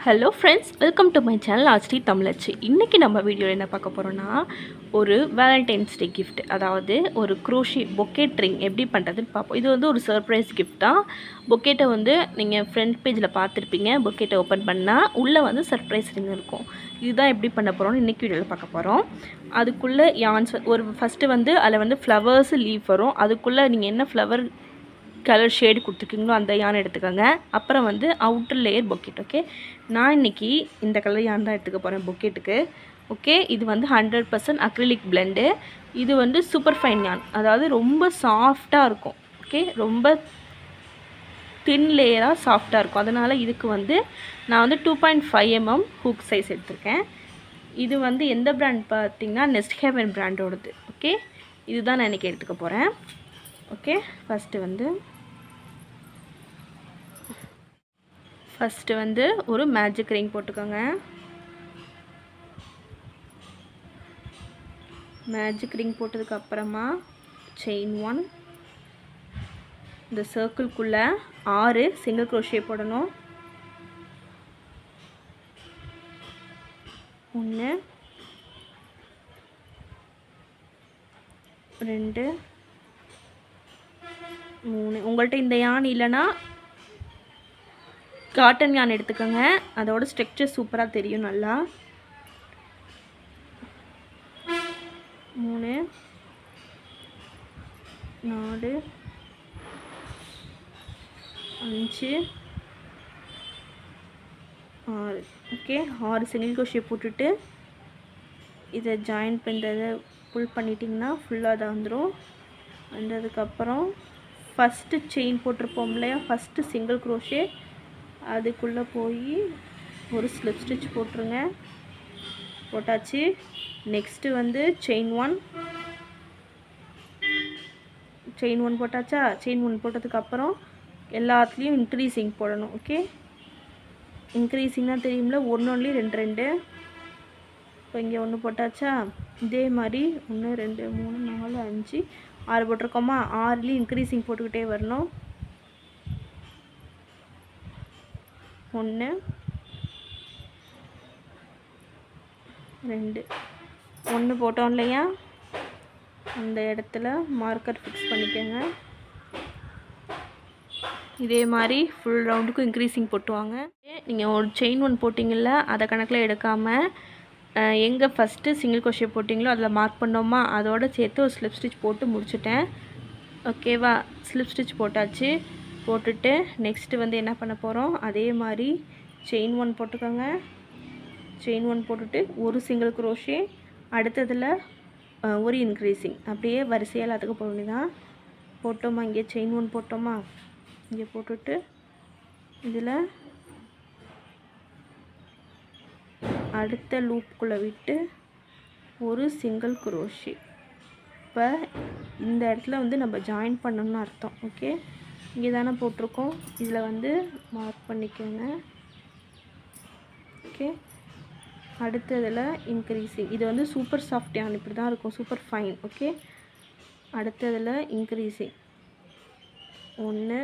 Hello friends, welcome to my channel ஆஸ்ட்ரி தமிழச்சி. இன்றைக்கி நம்ம வீடியோவில் என்ன பார்க்க போகிறோன்னா, ஒரு வேலண்டைன்ஸ் டே கிஃப்ட், அதாவது ஒரு க்ரோஷி பொக்கெட் ரிங் எப்படி பண்ணுறதுன்னு பார்ப்போம். இது வந்து ஒரு சர்ப்ரைஸ் கிஃப்ட் தான். பொக்கெட்டை வந்து நீங்கள் ஃப்ரண்ட் பேஜில் பார்த்துருப்பீங்க. பொக்கெட்டை ஓப்பன் பண்ணால் உள்ளே வந்து சர்ப்ரைஸ் ரிங் இருக்கும். இதுதான் எப்படி பண்ண போகிறோம்னு இன்றைக்கி வீடியோவில் பார்க்க போகிறோம். அதுக்குள்ளே யான்ஸ் ஒரு ஃபஸ்ட்டு வந்து அதில் வந்து ஃப்ளவர்ஸு லீஃப் வரும். அதுக்குள்ளே நீங்கள் என்ன ஃப்ளவர் கலர் ஷேடு கொடுத்துருக்கீங்களோ அந்த யானை எடுத்துக்கோங்க. அப்புறம் வந்து அவுட்டர் லேயர் பொக்கெட். ஓகே, நான் இன்றைக்கி இந்த கலர் யான் தான் எடுத்துக்க போகிறேன் பொக்கெட்டுக்கு. ஓகே, இது வந்து 100% அக்ரிலிக் பிளெண்டு. இது வந்து சூப்பர் ஃபைன் யான், அதாவது ரொம்ப சாஃப்டாக இருக்கும். ஓகே, ரொம்ப தின் லேயராக சாஃப்டாக இருக்கும். அதனால் இதுக்கு வந்து நான் வந்து 2.5 mm ஹூக் சைஸ் எடுத்திருக்கேன். இது வந்து எந்த பிராண்ட் பார்த்திங்கன்னா நெஸ்ட் ஹெவன் பிராண்டோடது. ஓகே, இதுதான் நான் இன்றைக்கி எடுத்துக்க போகிறேன். ஓகே, ஃபஸ்ட்டு வந்து ஒரு மேஜிக் ரிங் போட்டுக்கோங்க. மேஜிக் ரிங் போட்டதுக்கப்புறமா செயின் 1, இந்த சர்க்கிள்குள்ளே 6 சிங்கிள் க்ரோஷே போடணும். 1 2 3. உங்கள்கிட்ட இந்த யான் இல்லைன்னா காட்டன் யான் எடுத்துக்கோங்க, அதோட ஸ்ட்ரக்சர் சூப்பராக தெரியும் நல்லா. 3 4 5 6. ஓகே, 6 சிங்கிள் க்ரோஷே போட்டுட்டு இதை ஜாயின் பண்ணுறதை புல் பண்ணிட்டிங்கன்னா ஃபுல்லாக தான் வந்துடும். வந்ததுக்கப்புறம் ஃபஸ்ட்டு செயின் போட்டிருப்போம் இல்லையா, ஃபஸ்ட்டு சிங்கிள் க்ரோஷே அதுக்குள்ளே போய் ஒரு ஸ்லிப் ஸ்டிச் போட்டுருங்க. போட்டாச்சு. நெக்ஸ்ட்டு வந்து செயின் 1 போட்டாச்சா. செயின் 1 போட்டதுக்கப்புறம் எல்லாத்துலேயும் இன்க்ரீஸிங் போடணும். ஓகே, இன்க்ரீஸிங்னால் தெரியும்ல, 1 ஒன்லி 2 2. இப்போ இங்கே 1 போட்டாச்சா. இதே மாதிரி 1 2 3 4 5 6 போட்டிருக்கோமா. 6லேயும் இன்க்ரீஸிங் போட்டுக்கிட்டே வரணும். 1 2 1 போட்டோம் இல்லையா, அந்த இடத்துல மார்க்கர் ஃபிக்ஸ் பண்ணிக்கோங்க. இதே மாதிரி ஃபுல் ரவுண்டுக்கும் இன்க்ரீஸிங் போட்டுவாங்க. நீங்கள் ஒரு செயின் 1 போட்டிங்கள்ல, அதை கணக்கில் எடுக்காமல் எங்கே ஃபஸ்ட்டு சிங்கிள் க்ரோஷே போட்டிங்களோ அதில் மார்க் பண்ணோமா, அதோடு சேர்த்து ஒரு ஸ்லிப் ஸ்டிச் போட்டு முடிச்சுட்டேன். ஓகேவா, ஸ்லிப் ஸ்டிச் போட்டாச்சு. போட்டுட்டு நெக்ஸ்ட்டு வந்து என்ன பண்ண போகிறோம், அதே மாதிரி செயின் 1 போட்டுக்கோங்க. செயின் 1 போட்டுட்டு ஒரு சிங்கிள் க்ரோஷே, அடுத்ததில் ஒரு இன்க்ரீஸிங், அப்படியே வரிசையாக எல்லாத்துக்கும் போட வேண்டியதான். போட்டோமா, இங்கே செயின் 1 போட்டோமா, இங்கே போட்டுட்டு இதில் அடுத்த லூப்புக்குள்ளே விட்டு ஒரு சிங்கிள் க்ரோஷே. இப்போ இந்த இடத்துல வந்து நம்ம ஜாயின் பண்ணணும்னு அர்த்தம். ஓகே, இங்கே தானே போட்டிருக்கோம், இதில் வந்து மார்க் பண்ணிக்கோங்க. ஓகே, அடுத்ததில் இன்க்ரீஸிங். இது வந்து சூப்பர் சாஃப்ட் யான், இப்படி தான் இருக்கும், சூப்பர் ஃபைன். ஓகே, அடுத்ததில் இன்க்ரீஸிங் 1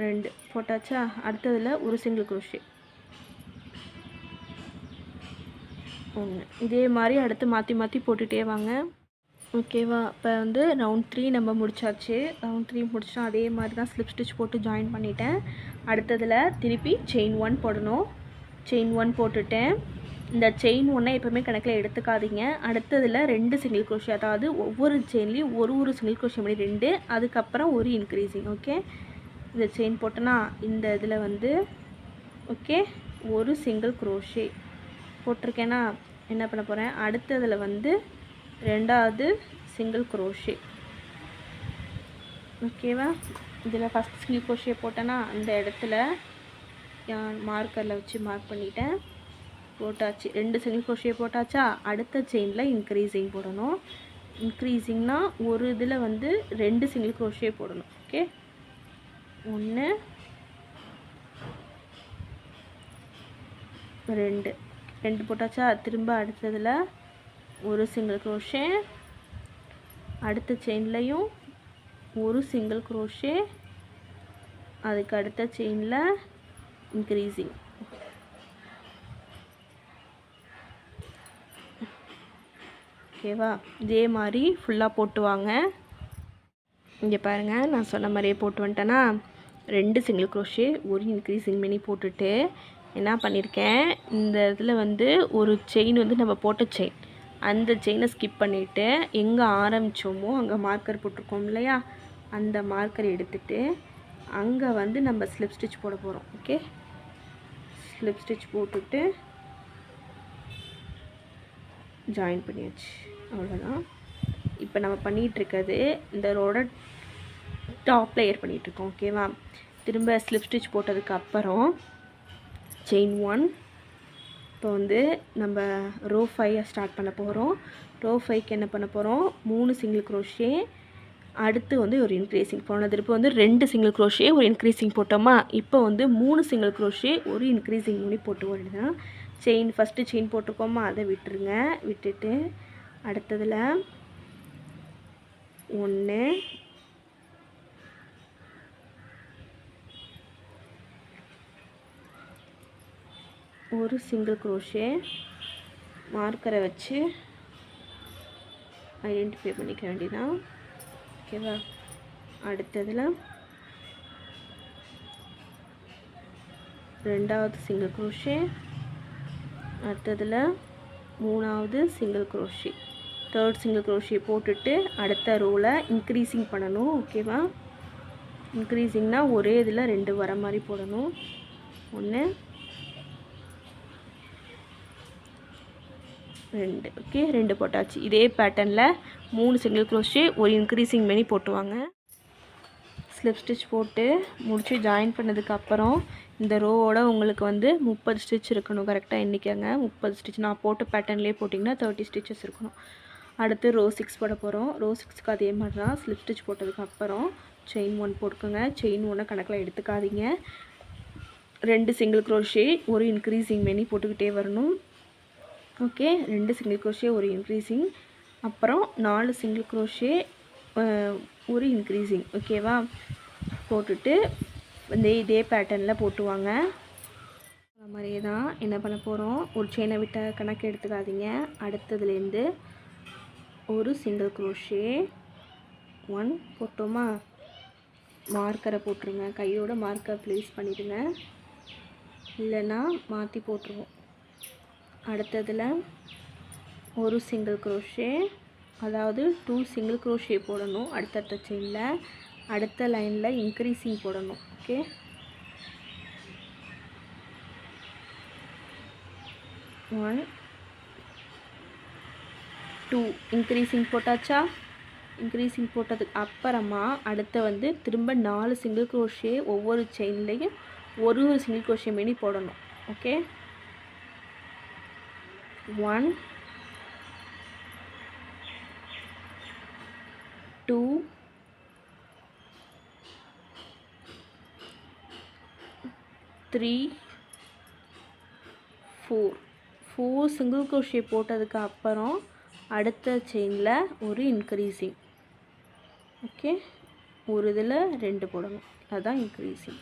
2 போட்டாச்சா. அடுத்ததில் ஒரு சிங்கிள் க்ரோஷே 1. இதே மாதிரி அடுத்து மாற்றி மாற்றி போட்டுகிட்டே வாங்க. ஓகேவா, இப்போ வந்து ரவுண்ட் 3 நம்ம முடிச்சாச்சு. ரவுண்ட் 3 முடிச்சோம். அதே மாதிரி தான் ஸ்லிப் ஸ்டிச் போட்டு ஜாயின் பண்ணிட்டேன். அடுத்ததில் திருப்பி செயின் 1 போடணும். செயின் 1 போட்டுட்டேன். இந்த செயின் 1 எப்போவுமே கணக்கில் எடுத்துக்காதீங்க. அடுத்ததில் 2 சிங்கிள் க்ரோஷே, அதாவது ஒவ்வொரு செயின்லேயும் ஒரு சிங்கிள் க்ரோஷே மாதிரி 2, அதுக்கப்புறம் ஒரு இன்க்ரீஸிங். ஓகே, இந்த செயின் போட்டோன்னா இந்த இதில் வந்து ஓகே ஒரு சிங்கிள் க்ரோஷே போட்டிருக்கேன்னா என்ன பண்ண போகிறேன், அடுத்ததில் வந்து 2வது சிங்கிள் க்ரோஷே. ஓகேவா, இதில் ஃபஸ்ட் சிங்கிள் க்ரோஷே போட்டேன்னா அந்த இடத்துல மார்க்கரில் வச்சு மார்க் பண்ணிட்டேன். போட்டாச்சு. 2 சிங்கிள் க்ரோஷே போட்டாச்சா. அடுத்த செயினில் இன்க்ரீஸிங் போடணும். இன்க்ரீஸிங்னால் ஒரு இதில் வந்து 2 சிங்கிள் க்ரோஷே போடணும். ஓகே, 1 2 போட்டாச்சா. திரும்ப அடுத்ததில் ஒரு சிங்கிள் க்ரோஷே, அடுத்த செயின்லையும் ஒரு சிங்கிள் க்ரோஷே, அதுக்கு அடுத்த செயினில் இன்க்ரீஸிங். ஓகேவா? இதே மாதிரி ஃபுல்லாக போட்டு வாங்க. இங்கே பாருங்கள், நான் சொன்ன மாதிரியே போட்டு வந்துட்டேன்னா 2 சிங்கிள் க்ரோஷே ஒரு இன்க்ரீஸிங் பண்ணி போட்டுட்டு என்ன பண்ணியிருக்கேன், இந்த இதில் வந்து ஒரு செயின் வந்து நம்ம போட்ட செயின், அந்த செயினை ஸ்கிப் பண்ணிவிட்டு எங்கே ஆரம்பித்தோமோ அங்கே மார்க்கர் போட்டிருக்கோம் இல்லையா, அந்த மார்க்கர் எடுத்துகிட்டு அங்கே வந்து நம்ம ஸ்லிப் ஸ்டிச் போட போகிறோம். ஓகே, ஸ்லிப் ஸ்டிச் போட்டுட்டு ஜாயின் பண்ணியாச்சு. அவ்வளோதான். இப்போ நம்ம பண்ணிகிட்ருக்கிறது இந்த ரோட டாப் லேயர் பண்ணிகிட்ருக்கோம். ஓகேவா? திரும்ப ஸ்லிப் ஸ்டிச் போட்டதுக்கப்புறம் செயின் 1. இப்போ வந்து நம்ம ரோ 5 ஸ்டார்ட் பண்ண போகிறோம். ரோ 5க்கு என்ன பண்ண போகிறோம், 3 சிங்கிள் க்ரோஷே, அடுத்து வந்து ஒரு இன்க்ரீஸிங் போனது. இப்போ வந்து 2 சிங்கிள் க்ரோஷே ஒரு இன்க்ரீஸிங் போட்டோமா, இப்போ வந்து 3 சிங்கிள் க்ரோஷே ஒரு இன்க்ரீஸிங் பண்ணி போட்டு வேண்டியதான். செயின் ஃபஸ்ட்டு செயின் போட்டிருக்கோமா, அதை விட்டுருங்க. விட்டுட்டு அடுத்ததில் 1 ஒரு சிங்கிள் க்ரோஷே மார்க்கரை வச்சு ஐடென்டிஃபை பண்ணிக்க வேண்டியதான். ஓகேவா? அடுத்ததில் 2வது சிங்கிள் க்ரோஷே, அடுத்ததில் 3வது single crochet, 3rd single crochet போட்டுட்டு அடுத்த ரோவில் இன்க்ரீஸிங் பண்ணணும். ஓகேவா? இன்க்ரீஸிங்னால் ஒரே இதில் 2 வர மாதிரி போடணும். 1 2. ஓகே, 2 போட்டாச்சு. இதே பேட்டர்னில் 3 சிங்கிள் க்ரோஷே ஒரு இன்க்ரீஸிங் பண்ணி போட்டுவாங்க. ஸ்லிப் ஸ்டிச் போட்டு முடிச்சு ஜாயின் பண்ணதுக்கப்புறம் இந்த ரோவோட உங்களுக்கு வந்து 30 ஸ்டிச் இருக்கணும். கரெக்டாக எண்ணிக்கங்க. 30 ஸ்டிச் நான் போட்ட பேட்டர்ன்லேயே போட்டிங்கன்னா 30 ஸ்டிச்சஸ் இருக்கணும். அடுத்து ரோ 6 போட போகிறோம். ரோ 6க்கு அதே மாதிரி தான் ஸ்லிப் ஸ்டிச் போட்டதுக்கப்புறம் செயின் 1 போட்டுக்கோங்க. செயின் 1 கணக்கில் எடுத்துக்காதீங்க. 2 சிங்கிள் க்ரோஷே ஒரு இன்க்ரீஸிங் பண்ணி போட்டுக்கிட்டே வரணும். ஓகே, 2 சிங்கிள் க்ரோஷே ஒரு இன்க்ரீஸிங், அப்புறம் 4 சிங்கிள் க்ரோஷே ஒரு இன்க்ரீஸிங். ஓகேவா? போட்டுட்டு இதே பேட்டர்னில் போட்டுவாங்க. அந்த மாதிரியே தான் என்ன பண்ண போகிறோம், ஒரு செயினை விட்ட கணக்கு எடுத்துக்காதீங்க. அடுத்ததுலேருந்து ஒரு சிங்கிள் க்ரோஷே 1 போட்டோமா, மார்க்கரை போட்டுருங்க. கையோட மார்க்கர் ப்ளேஸ் பண்ணிவிடுங்க, இல்லைன்னா மாற்றி போட்டுருவோம். அடுத்ததில் ஒரு சிங்கிள் க்ரோஷே, அதாவது 2 சிங்கிள் க்ரோஷே போடணும். அடுத்தடுத்த செயினில் அடுத்த லைனில் இன்க்ரீஸிங் போடணும். ஓகே, ஒன் 2 இன்க்ரீஸிங் போட்டாச்சா? இன்க்ரீஸிங் போட்டதுக்கு அப்புறமா அடுத்து வந்து திரும்ப 4 சிங்கிள் க்ரோஷே ஒவ்வொரு செயின்லேயும் ஒரு சிங்கிள் க்ரோஷே பண்ணி போடணும். ஓகே, 1 2 3 4 சிங்கிள் க்ரோஷே போட்டதுக்கு அப்புறம் அடுத்த செயினில் ஒரு இன்க்ரீஸிங். ஓகே, ஒரு இதில் 2 போடணும், அதுதான் இன்க்ரீஸிங்.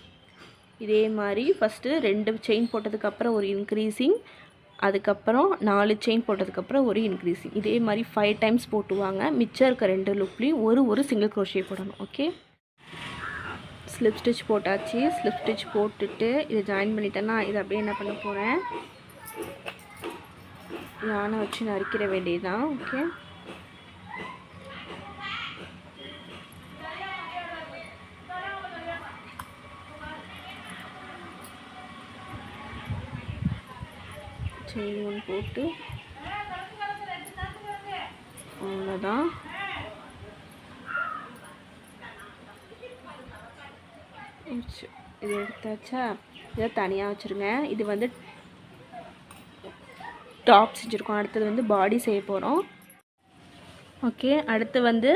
இதே மாதிரி ஃபஸ்ட்டு 2 செயின் போட்டதுக்கப்புறம் ஒரு இன்க்ரீஸிங், அதுக்கப்புறம் 4 செயின் போட்டதுக்கப்புறம் ஒரு இன்க்ரீஸிங். இதே மாதிரி 5 டைம்ஸ் போட்டுவாங்க. மிச்சம் இருக்க 2 லூப்லேயும் ஒரு சிங்கிள் க்ரோஷே போடணும். ஓகே, ஸ்லிப் ஸ்டிச் போட்டாச்சு. ஸ்லிப் ஸ்டிச் போட்டுட்டு இதை ஜாயின் பண்ணிட்டேன்னா இதை அப்படியே என்ன பண்ண போகிறேன், யானை வச்சு நறுக்கிற வேண்டியதுதான். ஓகே, செயின் 1 போட்டு அவ்வளோதான். இது எடுத்தாச்சா, இதை தனியாக வச்சுருங்க. இது வந்து டாப் செஞ்சுருக்கோம். அடுத்தது வந்து பாடி செய்ய போகிறோம். ஓகே, அடுத்து வந்து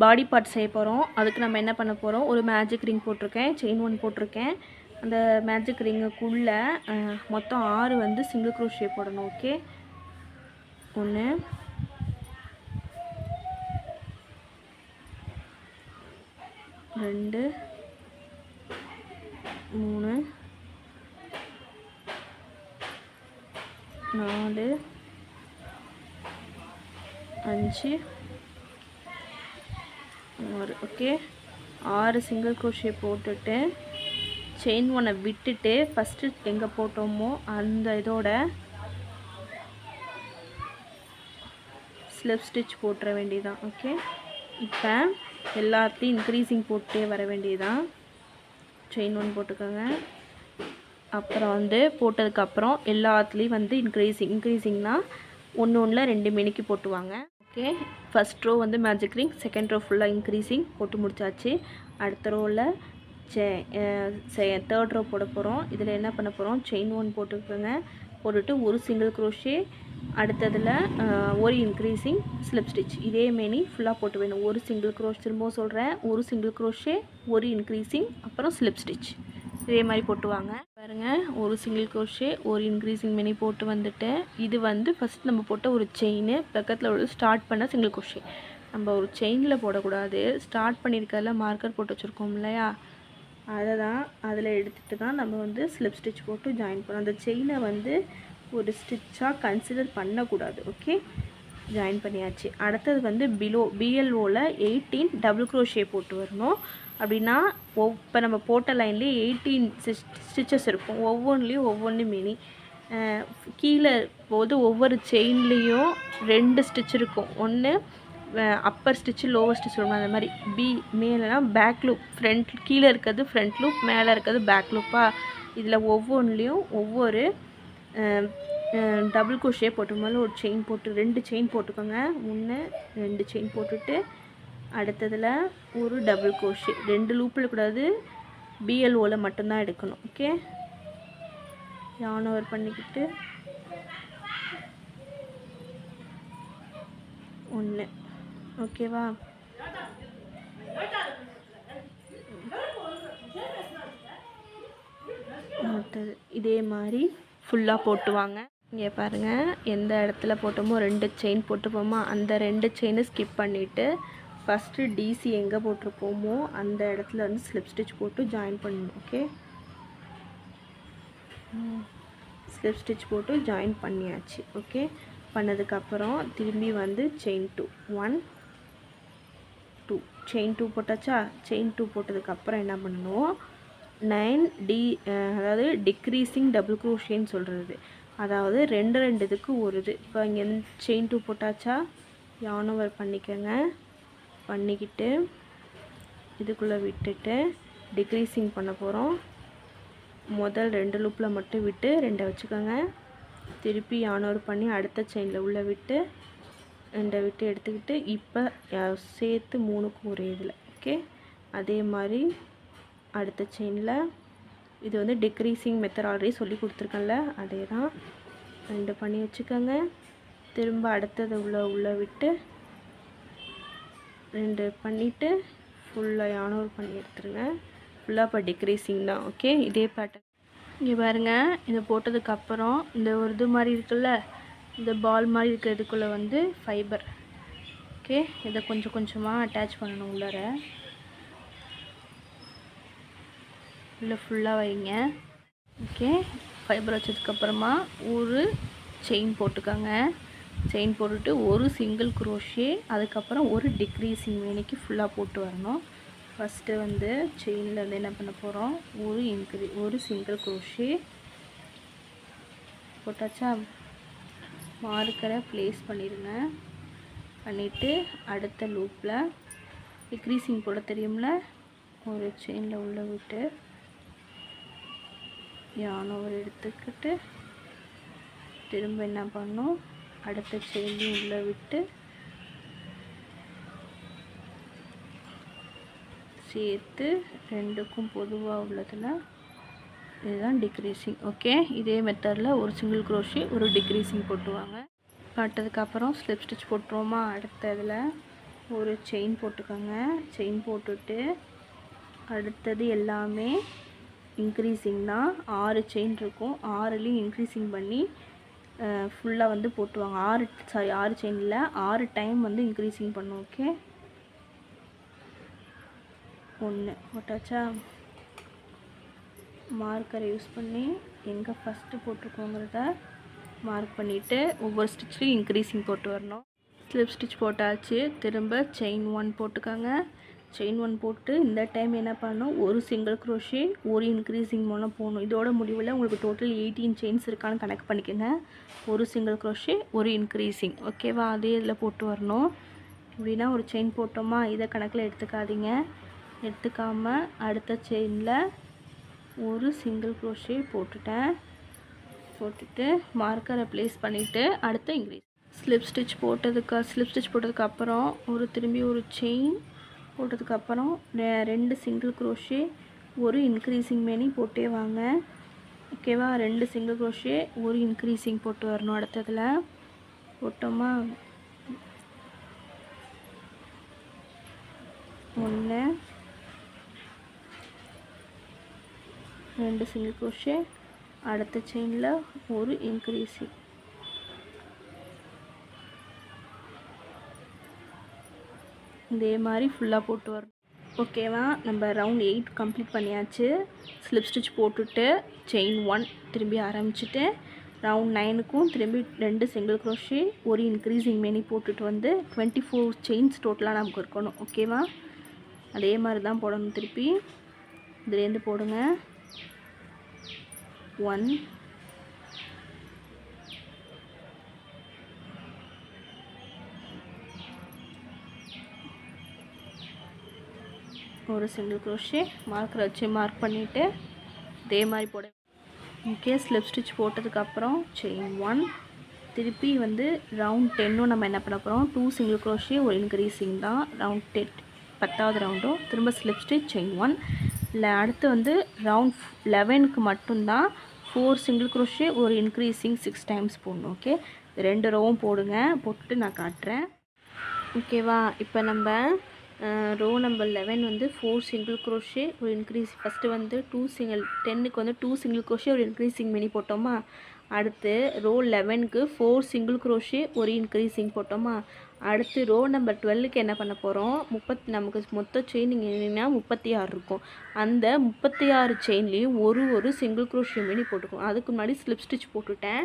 பாடி பார்ட் செய்ய போகிறோம். அதுக்கு நம்ம என்ன பண்ண போகிறோம், ஒரு மேஜிக் ரிங் போட்டிருக்கேன், செயின் 1 போட்டிருக்கேன். அந்த மேஜிக் ரிங்குக்குள்ளே மொத்தம் 6 வந்து சிங்கிள் க்ரோஷே போடணும். ஓகே, 1 2 3 4 5 6 ஓகே 6 சிங்கிள் crochet போட்டுட்டு செயின் ஒன்றை விட்டுட்டு ஃபஸ்ட்டு எங்கே போட்டோமோ அந்த இதோட ஸ்லிப் ஸ்டிச் போட்டுற வேண்டியதான். ஓகே, இப்போ எல்லாத்தையும் இன்க்ரீஸிங் போட்டே வர வேண்டியதான். செயின் ஒன் போட்டுக்கோங்க. அப்புறம் வந்து போட்டதுக்கப்புறம் எல்லாத்துலேயும் வந்து இன்க்ரீஸிங்னால் ஒன்றில் 2 மினிக்கு போட்டுவாங்க. ஓகே, ஃபஸ்ட் ரோ வந்து மேஜிக் ரிங், செகண்ட் ரோ ஃபுல்லாக இன்க்ரீஸிங் போட்டு முடிச்சாச்சு. அடுத்த ரோவில் தேர்ட் ரோ போட போகிறோம். இதில் என்ன பண்ண போகிறோம், செயின் ஒன் போட்டுக்கோங்க. போட்டுட்டு ஒரு சிங்கிள் crochet, அடுத்ததில் ஒரு இன்க்ரீஸிங் ஸ்லிப் ஸ்டிச். இதே மாரி ஃபுல்லாக போட்டு வேணும். ஒரு சிங்கிள் crochet, திரும்பவும் சொல்கிறேன், ஒரு சிங்கிள் crochet, ஒரு இன்க்ரீஸிங், அப்புறம் ஸ்லிப் ஸ்டிச். இதே மாதிரி போட்டுவாங்க. பாருங்கள், ஒரு சிங்கிள் crochet, ஒரு இன்க்ரீஸிங் மாரி போட்டு வந்துட்டு, இது வந்து ஃபஸ்ட் நம்ம போட்ட ஒரு செயின், பக்கத்தில் ஒரு ஸ்டார்ட் பண்ண சிங்கிள் crochet. நம்ம ஒரு செயினில் போடக்கூடாது, ஸ்டார்ட் பண்ணியிருக்கல மார்க்கர் போட்டு வச்சுருக்கோம் இல்லையா, அதை தான் அதில் எடுத்துகிட்டு தான் நம்ம வந்து ஸ்லிப் ஸ்டிச் போட்டு ஜாயின் பண்ணோம். அந்த செயினை வந்து ஒரு ஸ்டிச்சாக கன்சிடர் பண்ணக்கூடாது. ஓகே, ஜாயின் பண்ணியாச்சு. அடுத்தது வந்து பிஎல்ஓவில் 18 டபுள் crochet போட்டு வரணும். அப்படின்னா இப்போ நம்ம போட்ட லைன்லேயே 18 ஸ்டிச்சஸ் இருக்கும். ஒவ்வொன்றுலேயும் மினி கீழே போது ஒவ்வொரு செயின்லேயும் 2 ஸ்டிச் இருக்கும். ஒன்று அப்பர் ஸ்டிச்சு, லோவர் ஸ்டிச் சொல்லணும். அந்த மாதிரி மேலேனா பேக் லூப், ஃப்ரண்ட் கீழே இருக்கிறது ஃப்ரண்ட் லூப், மேலே இருக்கிறது பேக் லூப்பாக. இதில் ஒவ்வொன்றுலேயும் ஒவ்வொரு டபுள் crochet போட்டு மேலே ஒரு செயின் போட்டு 2 செயின் போட்டுக்கோங்க. 1 2 செயின் போட்டுட்டு அடுத்ததில் ஒரு டபுள் crochet, 2 லூப்பில் கூடாது, பிஎல்ஓவில் மட்டும்தான் எடுக்கணும். ஓகே, yarn over பண்ணிக்கிட்டு 1. ஓகேவா, அடுத்தது இதே மாதிரி ஃபுல்லாக போட்டுவாங்க. இங்கே பாருங்கள், எந்த இடத்துல போட்டோமோ 2 செயின் போட்டுப்போமா, அந்த 2 செயினை ஸ்கிப் பண்ணிவிட்டு ஃபஸ்ட்டு டிசி எங்கே போட்டிருப்போமோ அந்த இடத்துல வந்து ஸ்லிப் ஸ்டிச் போட்டு ஜாயின் பண்ணணும். ஓகே, ஸ்லிப் ஸ்டிச் போட்டு ஜாயின் பண்ணியாச்சு. ஓகே, பண்ணதுக்கப்புறம் திரும்பி வந்து செயின் 2 1 2 செயின் 2 போட்டாச்சா. செயின் 2 போட்டதுக்கப்புறம் என்ன பண்ணணும், 9 அதாவது டிக்ரீஸிங் டபுள் crochetன்னு சொல்கிறது. அதாவது 2 இதுக்கு ஒரு இது. இப்போ இங்கே செயின் 2 போட்டாச்சா, yarn over பண்ணிக்கோங்க. பண்ணிக்கிட்டு இதுக்குள்ளே விட்டுட்டு டிக்ரீஸிங் பண்ண போகிறோம். முதல் 2 லூப்பில் மட்டும் விட்டு 2 வச்சுக்கோங்க. திருப்பி yarn over பண்ணி அடுத்த செயினில் உள்ளே விட்டு 2 விட்டு எடுத்துக்கிட்டு இப்போ சேர்த்து 3க்கு ஒரே இதில். ஓகே, அதே மாதிரி அடுத்த செயினில் இது வந்து டிக்ரீஸிங் மெத்தட் ஆல்ரெடி சொல்லி கொடுத்துருக்கேன்ல, அதே தான் 2 பண்ணி வச்சுக்கோங்க. திரும்ப அடுத்தது உள்ளே விட்டு 2 பண்ணிவிட்டு ஃபுல்லாக yarn over பண்ணி எடுத்துருங்க. ஃபுல்லாக இப்போ டிக்ரீஸிங் தான். ஓகே, இதே பேட்டர்ன் இங்கே பாருங்கள். இதை போட்டதுக்கப்புறம் இந்த ஒரு இது மாதிரி இருக்குல்ல, இந்த பால் மாதிரி இருக்கிறதுக்குள்ளே வந்து ஃபைபர். ஓகே, இதை கொஞ்சம் கொஞ்சமாக அட்டாச் பண்ணணும். உள்ளார உள்ளே ஃபுல்லாக வைங்க. ஓகே, ஃபைபர் வச்சதுக்கப்புறமா ஒரு செயின் போட்டுக்கோங்க. செயின் போட்டுட்டு ஒரு சிங்கிள் crochet, அதுக்கப்புறம் ஒரு டிக்ரீஸிங் வேணிக்கு ஃபுல்லாக போட்டு வரணும். ஃபஸ்ட்டு வந்து செயினில் வந்து என்ன பண்ண போகிறோம், ஒரு சிங்கிள் crochet போட்டாச்சா. மார்க்கரை ப்ளேஸ் பண்ணிடுங்க. பண்ணிவிட்டு அடுத்த லூப்பில் டிக்ரீஸிங் போட தெரியும்ல, ஒரு செயினில் உள்ளே விட்டு yarn over எடுத்துக்கிட்டு திரும்ப என்ன பண்ணணும், அடுத்த செயின்லையும் உள்ளே விட்டு சேர்த்து 2க்கும் பொதுவாக உள்ளதில் இதுதான் டிக்ரீஸிங். ஓகே, இதே மெத்தடில் ஒரு சிங்கிள் crochet, ஒரு டிக்ரீஸிங் போட்டுவாங்க. போட்டதுக்கப்புறம் ஸ்லிப் ஸ்டிச் போட்டுருவோமா. அடுத்த இதில் ஒரு செயின் போட்டுக்கோங்க. செயின் போட்டுட்டு அடுத்தது எல்லாமே இன்க்ரீஸிங் தான். 6 செயின் இருக்கும், 6லையும் இன்க்ரீஸிங் பண்ணி ஃபுல்லாக வந்து போட்டுவாங்க. 6 செயினில் 6 டைம் வந்து இன்க்ரீஸிங் பண்ணும். ஓகே, 1 போட்டாச்சா. மார்க்கரை யூஸ் பண்ணி எங்கே ஃபஸ்ட்டு போட்டிருக்கோங்கிறத மார்க் பண்ணிவிட்டு ஒவ்வொரு ஸ்டிச்லையும் இன்க்ரீஸிங் போட்டு வரணும். ஸ்லிப் ஸ்டிச் போட்டாச்சு. திரும்ப செயின் 1 போட்டுக்கோங்க. செயின் 1 போட்டு இந்த டைம் என்ன பண்ணணும், ஒரு சிங்கிள் க்ரோஷே ஒரு இன்க்ரீஸிங் மூலம் போகணும். இதோட முடிவில் உங்களுக்கு டோட்டல் 18 செயின்ஸ் இருக்கான்னு கணக்கு பண்ணிக்கோங்க. ஒரு சிங்கிள் க்ரோஷே ஒரு இன்க்ரீஸிங், ஓகேவா? அதே இதில் போட்டு வரணும். இப்படின்னா ஒரு செயின் போட்டோமா, இதை கணக்கில் எடுத்துக்காதீங்க. எடுத்துக்காமல் அடுத்த செயினில் ஒரு சிங்கிள் க்ரோஷே போட்டுட்டு மார்க்கரை ப்ளேஸ் பண்ணிவிட்டு அடுத்த இன்க்ரீஸ் ஸ்லிப் ஸ்டிச் போட்டதுக்கு அப்புறம் திரும்பி ஒரு செயின் போட்டதுக்கப்புறம் 2 சிங்கிள் க்ரோஷே ஒரு இன்க்ரீஸிங் மேனி போட்டே வாங்க, ஓகேவா? 2 சிங்கிள் க்ரோஷே ஒரு இன்க்ரீஸிங் போட்டு வரணும். அடுத்ததில் போட்டோமா, 1 2 சிங்கிள் க்ரோஷே, அடுத்த செயினில் ஒரு இன்க்ரீஸிங். இதே மாதிரி ஃபுல்லாக போட்டு வரும், ஓகேவா? நம்ம ரவுண்ட் 8 கம்ப்ளீட் பண்ணியாச்சு. ஸ்லிப் ஸ்டிச் போட்டுட்டு செயின் 1 திரும்பி ஆரம்பிச்சுட்டு ரவுண்ட் 9க்கும் திரும்பி 2 சிங்கிள் க்ரோஷே ஒரு இன்க்ரீஸிங் மேனி போட்டுட்டு வந்து 24 செயின்ஸ் டோட்டலாக நமக்கு இருக்கணும், ஓகேவா? அதே மாதிரி தான் போடணும். திருப்பி இதுலேருந்து போடுங்க. 1 ஒரு சிங்கிள் க்ரோஷே மார்க்கரை வச்சு மார்க் பண்ணிவிட்டு இதே மாதிரி போட, ஓகே? ஸ்லிப் ஸ்டிச் போட்டதுக்கப்புறம் செயின் 1 திருப்பி ரவுண்ட் 10ம் நம்ம என்ன பண்ண போகிறோம், 2 சிங்கிள் க்ரோஷே ஒரு இன்க்ரீஸிங் தான். ரவுண்ட் 10வது ரவுண்டும் திரும்ப ஸ்லிப் ஸ்டிச் செயின் 1 இல்லை. அடுத்து ரவுண்ட் 11க்கு மட்டும்தான் 4 சிங்கிள் க்ரோஷே ஒரு இன்க்ரீஸிங் 6 டைம்ஸ் போடணும், ஓகே? 2 ரோவும் போடுங்க, போட்டுட்டு நான் காட்டுறேன், ஓகேவா? இப்போ நம்ம ரோ நம்பர் 11 4 சிங்கிள் க்ரோஷே ஒரு இன்க்ரீஸ். ஃபஸ்ட்டு 10க்கு 2 சிங்கிள் க்ரோஷே ஒரு இன்க்ரீஸிங் மினி போட்டோமா. அடுத்து ரோ 11க்கு 4 சிங்கிள் க்ரோஷே ஒரு இன்க்ரீஸிங் போட்டோமா. அடுத்து ரோ நம்பர் 12க்கு என்ன பண்ண போகிறோம், நமக்கு மொத்த செயின் என்னென்னா 36 இருக்கும். அந்த 36 செயின்லேயும் ஒரு சிங்கிள் க்ரோஷே மினி போட்டுக்கணும். அதுக்கு முன்னாடி ஸ்லிப் ஸ்டிச் போட்டுட்டேன்.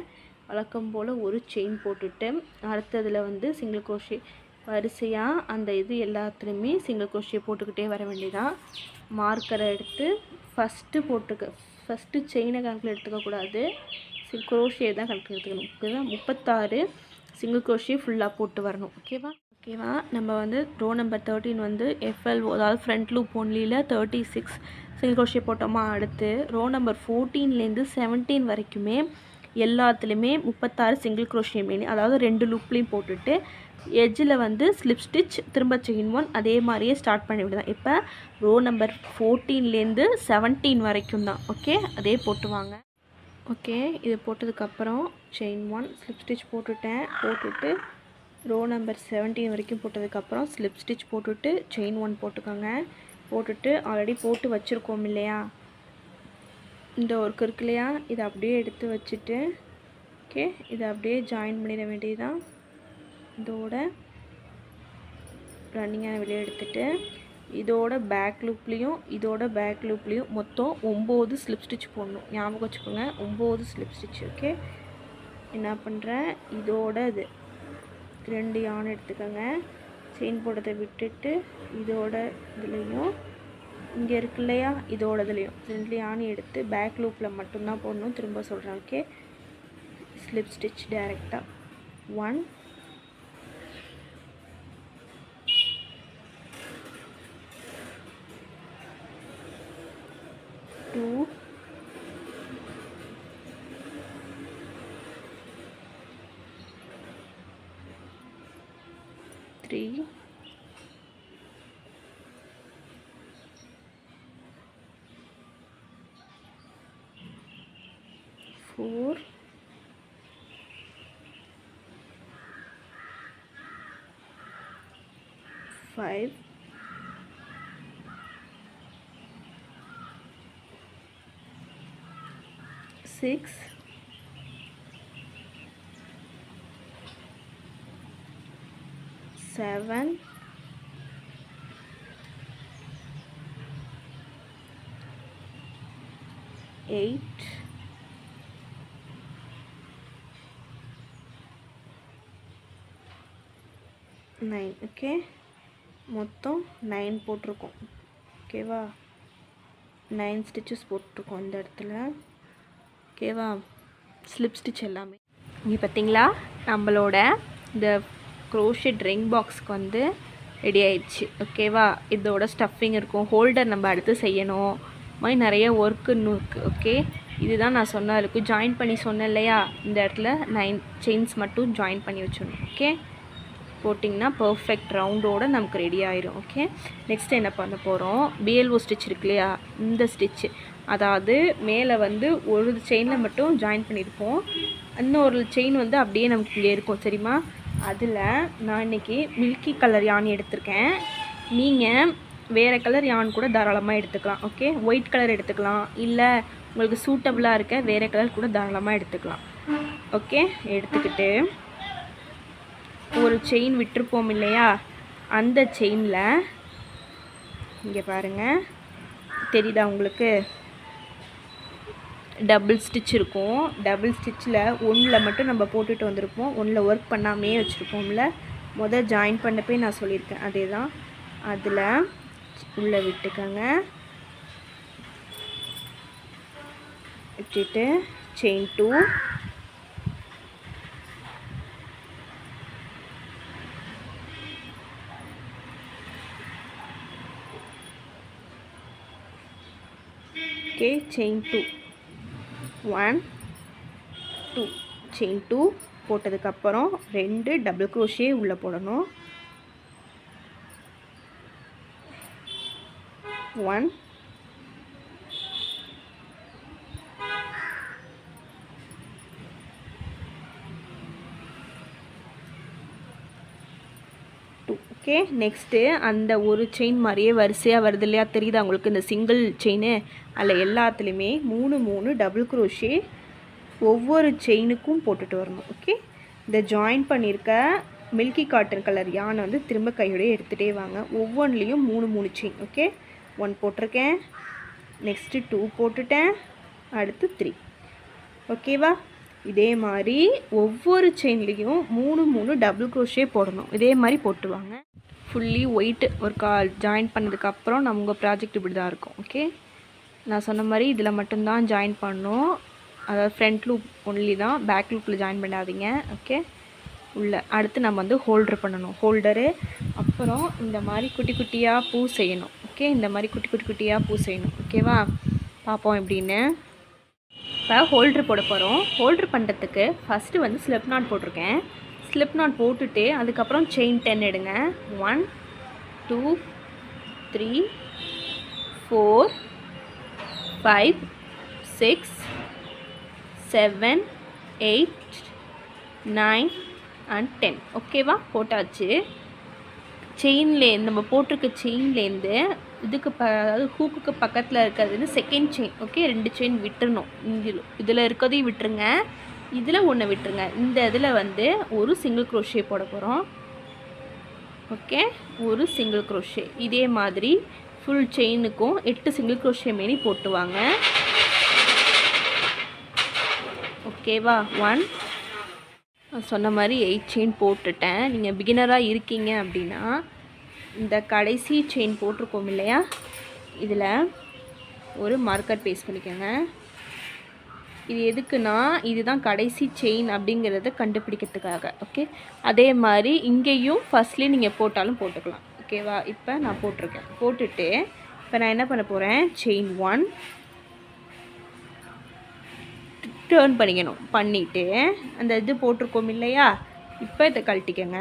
வழக்கம் போல் ஒரு செயின் போட்டுட்டு அடுத்ததில் சிங்கிள் க்ரோஷே வரிசையாக அந்த எல்லாத்துலேயுமே சிங்கிள் க்ரோஷே போட்டுக்கிட்டே வர வேண்டியதான். மார்க்கரை எடுத்து ஃபஸ்ட்டு செயினை கணக்கில் எடுத்துக்கக்கூடாது, க்ரோஷே தான் கணக்கில் எடுத்துக்கணும், ஓகேவா? 36 சிங்கிள் க்ரோஷே ஃபுல்லாக போட்டு வரணும், ஓகேவா? நம்ம ரோ நம்பர் 13 FLO அதாவது ஃப்ரண்ட் லூப் ஒன்லியில் 36 சிங்கிள் க்ரோஷே போட்டோமா. அடுத்து ரோ நம்பர் 14லேருந்து 17 வரைக்குமே எல்லாத்துலேயுமே 36 சிங்கிள் க்ரோஷே மேனி, அதாவது 2 லூப்லேயும் போட்டுட்டு எட்ஜில் ஸ்லிப் ஸ்டிச் திரும்ப செயின் 1 அதே மாதிரியே ஸ்டார்ட் பண்ணி விடுதான். இப்போ ரோ நம்பர் 14லேருந்து 17 வரைக்கும் தான், ஓகே? அதே போட்டுவாங்க, ஓகே? இது போட்டதுக்கப்புறம் செயின் 1 ஸ்லிப் ஸ்டிச் போட்டுட்டு ரோ நம்பர் 17 வரைக்கும் போட்டதுக்கப்புறம் ஸ்லிப் ஸ்டிச் போட்டுட்டு செயின் 1 போட்டுக்கோங்க. போட்டுட்டு ஆல்ரெடி போட்டு வச்சுருக்கோம் இல்லையா, இந்த ஒர்க் இருக்கு இல்லையா, இதை அப்படியே எடுத்து வச்சுட்டு, ஓகே? இதை அப்படியே ஜாயின் பண்ணிட வேண்டியதுதான். இதோட ரன்னிங்கான வெளியே எடுத்துட்டு இதோட பேக் லூப்லேயும் மொத்தம் 9 ஸ்லிப் ஸ்டிச் போடணும், ஞாபகம் வச்சுக்கோங்க. 9 ஸ்லிப் ஸ்டிச், ஓகே? என்ன பண்ணுறேன், இதோட 2 யான் எடுத்துக்கோங்க. செயின் போட்டதை விட்டுட்டு இதோட இதுலேயும் இங்கே இருக்கு இல்லையா, இதோட இதுலேயும் 2 யான் எடுத்து பேக் லூப்பில் மட்டும்தான் போடணும். திரும்ப சொல்கிறேன், ஓகே? ஸ்லிப் ஸ்டிச் டைரெக்டாக 1 2 3 4 5 6 7 8 9. ஓகே, மொத்தம் 9 போட்டிருக்கோம். ஓகேவா, 9 ஸ்டிச்சஸ் போட்டிருக்கோம் இந்த இடத்துல. ஓகேவா, ஸ்லிப் ஸ்டிச் எல்லாமே. இங்கே பார்த்தீங்களா, நம்மளோட இந்த க்ரோஷெட் ரிங் பாக்ஸ்க்கு வந்து ரெடி ஆயிடுச்சு. ஓகேவா, இதோட ஸ்டஃபிங் இருக்கும், ஹோல்டர் நம்ம அடுத்து செய்யணும், மாதிரி நிறைய ஒர்க்கு இன்னும் இருக்குது. ஓகே, இதுதான் நான் சொன்ன இருக்கும், ஜாயின் பண்ணி சொன்னேன் இல்லையா, இந்த இடத்துல 9 செயின்ஸ் மட்டும் ஜாயின் பண்ணி வச்சிடணும். ஓகே, போட்டிங்கன்னா பர்ஃபெக்ட் ரவுண்டோடு நமக்கு ரெடி ஆயிரும். ஓகே, நெக்ஸ்ட் என்ன பண்ண போகிறோம், பிஎல்ஓ ஸ்டிச் இருக்கு இல்லையா, இந்த ஸ்டிச்சு, அதாவது மேலே வந்து ஒரு செயினில் மட்டும் ஜாயின் பண்ணியிருப்போம், இன்னொரு செயின் வந்து அப்படியே நமக்கு இங்கே இருக்கும் சரிம்மா. அதில் நான் இன்றைக்கி மில்கி கலர் யான் எடுத்திருக்கேன். நீங்கள் வேறு கலர் யான் கூட தாராளமாக எடுத்துக்கலாம். ஓகே, ஒயிட் கலர் எடுத்துக்கலாம், இல்லை உங்களுக்கு சூட்டபுளாக இருக்க வேறு கலர் கூட தாராளமாக எடுத்துக்கலாம். ஓகே, எடுத்துக்கிட்டு ஒரு செயின் விட்டுருப்போம் இல்லையா, அந்த செயினில் இங்கே பாருங்கள், தெரியுதா உங்களுக்கு, டபுள் ஸ்டிச் இருக்கும். டபுள் ஸ்டிச்சில் ஒன்றில் மட்டும் நம்ம போட்டுட்டு வந்திருப்போம், ஒன்றில் ஒர்க் பண்ணாமே வச்சுருப்போம்ல, முதல் ஜாயின் பண்ணப்பே நான் சொல்லியிருக்கேன் அதே தான். அதில் உள்ளே விட்டுக்கோங்க, விட்டுட்டு செயின் 2, ஓகே, செயின் 2, 1 2 செயின் 2 போட்டதுக்கப்புறம் 2 டபுள் க்ரோஷே உள்ளே போடணும். 1 2. ஓகே, நெக்ஸ்ட்டு அந்த ஒரு செயின் மாதிரியே வரிசையாக வருது இல்லையா, தெரியுதா உங்களுக்கு, இந்த சிங்கிள் செயினு, அதில் எல்லாத்துலேயுமே 3 டபுள் க்ரோஷே ஒவ்வொரு செயினுக்கும் போட்டுட்டு வரணும். ஓகே, இந்த ஜாயின் பண்ணியிருக்க மில்கி காட்டன் கலர் யானை வந்து திரும்ப கையோடய எடுத்துகிட்டே வாங்க, ஒவ்வொன்றிலையும் 3 செயின். ஓகே, 1 போட்டிருக்கேன், நெக்ஸ்ட்டு 2 போட்டுட்டேன், அடுத்து 3. ஓகேவா, இதே மாதிரி ஒவ்வொரு செயின்லேயும் 3 டபுள் க்ரோஷே போடணும். இதே மாதிரி போட்டுவாங்க. ஃபுல்லி ஒயிட் ஒரு ஜாயின் பண்ணதுக்கப்புறம் நம்ம உங்கள் ப்ராஜெக்ட் இப்படி தான் இருக்கும். ஓகே, நான் சொன்ன மாதிரி இதில் மட்டும்தான் ஜாயின் பண்ணணும், அதாவது ஃப்ரண்ட் லூப் ஒன்லி தான், பேக் லூப்பில் ஜாயின் பண்ணாதீங்க. ஓகே, உள்ள அடுத்து நம்ம வந்து ஹோல்டர் பண்ணணும், ஹோல்டரு, அப்புறம் இந்த மாதிரி குட்டி குட்டியாக பூ செய்யணும். ஓகே, இந்த மாதிரி குட்டி குட்டியாக பூ செய்யணும். ஓகேவா, பார்ப்போம் எப்படின்னு. இப்போ ஹோல்ட்ரு போட போகிறோம். ஹோல்ட்ரு பண்ணுறதுக்கு ஃபஸ்ட்டு வந்து ஸ்லிப் நாட் போட்டிருக்கேன். ஸ்லிப் நாட் போட்டுட்டு அதுக்கப்புறம் செயின் 10 எடுங்க. 1 2 3 4 5 6 7 8 9 and 10. ஓகேவா, போட்டாச்சு. செயின்லேருந்து நம்ம போட்டிருக்க செயின்லேருந்து இதுக்கு அதாவது ஹூக்குக்கு பக்கத்தில் இருக்கிறது செகண்ட் செயின். ஓகே, 2 செயின் விட்டுறணும். இதில் இருக்கிறதையும் விட்டுருங்க, இதில் ஒன்று விட்டுருங்க. இந்த இதில் வந்து ஒரு சிங்கிள் க்ரோஷே போட போகிறோம். ஓகே, ஒரு சிங்கிள் க்ரோஷே. இதே மாதிரி ஃபுல் செயினுக்கும் 8 சிங்கிள் க்ரோஷே மாரி போட்டுவாங்க. ஓகேவா, 1 சொன்ன மாதிரி 8 செயின் போட்டுட்டேன். நீங்கள் பிகினராக இருக்கீங்க அப்படின்னா இந்த கடைசி செயின் போட்டிருக்கோம் இல்லையா, இதில் ஒரு மார்க்கர் பேஸ்ட் பண்ணிக்கோங்க. இது எதுக்குன்னா இதுதான் கடைசி செயின் அப்படிங்கிறத கண்டுபிடிக்கிறதுக்காக. ஓகே, அதே மாதிரி இங்கேயும் ஃபஸ்ட்லேயே நீங்கள் போட்டாலும் போட்டுக்கலாம். ஓகேவா, இப்போ நான் போட்டிருக்கேன். போட்டுட்டு இப்போ நான் என்ன பண்ண போகிறேன், செயின் 1 டேர்ன் பண்ணிக்கணும். பண்ணிவிட்டு அந்த இது போட்டிருக்கோம் இல்லையா, இப்போ இதை கழட்டிக்கங்க.